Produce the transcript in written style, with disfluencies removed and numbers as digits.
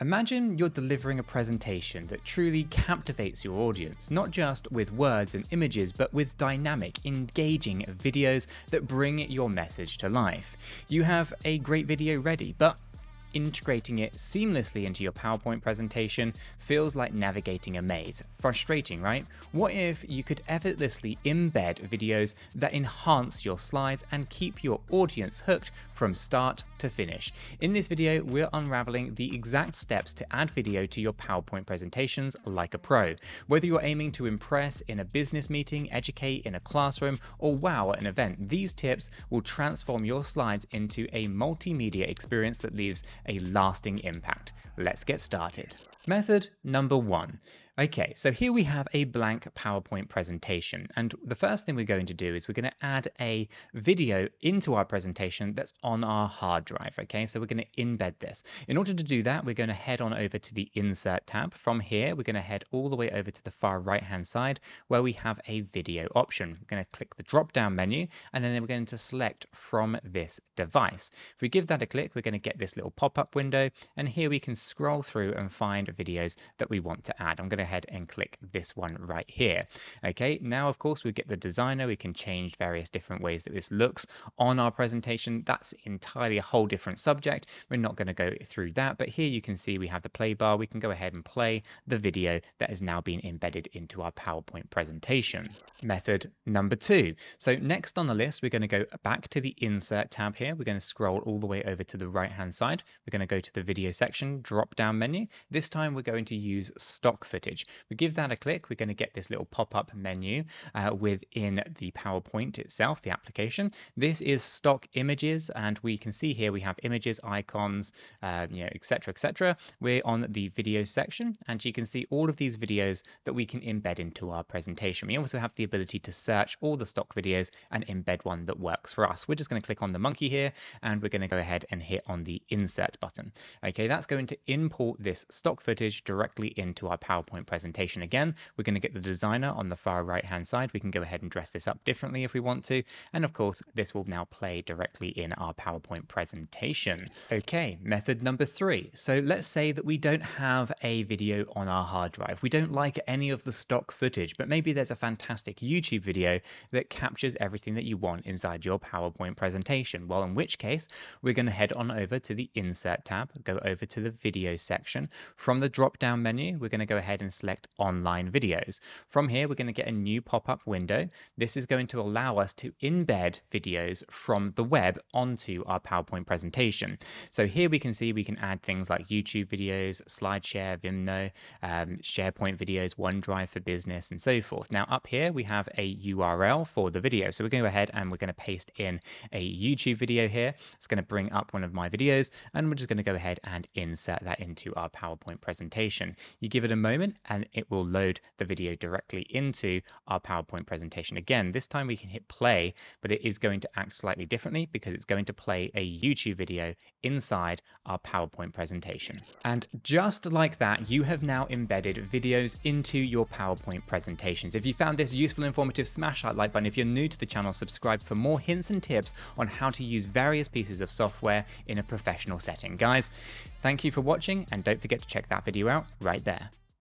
Imagine you're delivering a presentation that truly captivates your audience, not just with words and images, but with dynamic, engaging videos that bring your message to life. You have a great video ready, but integrating it seamlessly into your PowerPoint presentation feels like navigating a maze. Frustrating, right? What if you could effortlessly embed videos that enhance your slides and keep your audience hooked from start to finish? In this video, we're unraveling the exact steps to add video to your PowerPoint presentations like a pro. Whether you're aiming to impress in a business meeting, educate in a classroom, or wow at an event, these tips will transform your slides into a multimedia experience that leaves a lasting impact. Let's get started. Method number 1. Okay, so here we have a blank PowerPoint presentation, and the first thing we're going to do is we're going to add a video into our presentation that's on our hard drive. Okay, so we're going to embed this. In order to do that, we're going to head on over to the Insert tab. From here, we're going to head all the way over to the far right-hand side where we have a video option. We're going to click the drop-down menu, and then we're going to select from this device. If we give that a click, we're going to get this little pop-up window, and here we can scroll through and find videos that we want to add. I'm going to head and click this one right here. Okay, now of course we get the designer. We can change various different ways that this looks on our presentation. That's entirely a whole different subject. We're not going to go through that, but here you can see we have the play bar. We can go ahead and play the video that has now been embedded into our PowerPoint presentation. Method number 2. So next on the list, we're going to go back to the Insert tab here. We're going to scroll all the way over to the right hand side. We're going to go to the video section, drop down menu. This time we're going to use stock footage. We give that a click, we're going to get this little pop-up menu within the PowerPoint itself, the application. This is stock images, and we can see here we have images, icons, etc., etc. We're on the video section, and you can see all of these videos that we can embed into our presentation. We also have the ability to search all the stock videos and embed one that works for us. We're just going to click on the monkey here, and we're going to go ahead and hit on the Insert button. Okay, that's going to import this stock footage directly into our PowerPoint presentation. Again, we're going to get the designer on the far right hand side. We can go ahead and dress this up differently if we want to, and of course this will now play directly in our PowerPoint presentation. Okay, method number 3. So let's say that we don't have a video on our hard drive. We don't like any of the stock footage, but maybe there's a fantastic YouTube video that captures everything that you want inside your PowerPoint presentation. Well, in which case we're going to head on over to the Insert tab, go over to the video section. From the drop down menu, we're going to go ahead and select online videos. From here, we're going to get a new pop-up window. This is going to allow us to embed videos from the web onto our PowerPoint presentation. So here we can see we can add things like YouTube videos, SlideShare, Vimeo, SharePoint videos, OneDrive for Business, and so forth. Now up here, we have a URL for the video. So we're going to go ahead and we're going to paste in a YouTube video here. It's going to bring up one of my videos, and we're just going to go ahead and insert that into our PowerPoint presentation. You give it a moment and it will load the video directly into our PowerPoint presentation. Again, this time we can hit play, but it is going to act slightly differently because it's going to play a YouTube video inside our PowerPoint presentation. And just like that, you have now embedded videos into your PowerPoint presentations. If you found this useful and informative, smash that like button. If you're new to the channel, subscribe for more hints and tips on how to use various pieces of software in a professional setting. Guys, thank you for watching, and don't forget to check that video out right there.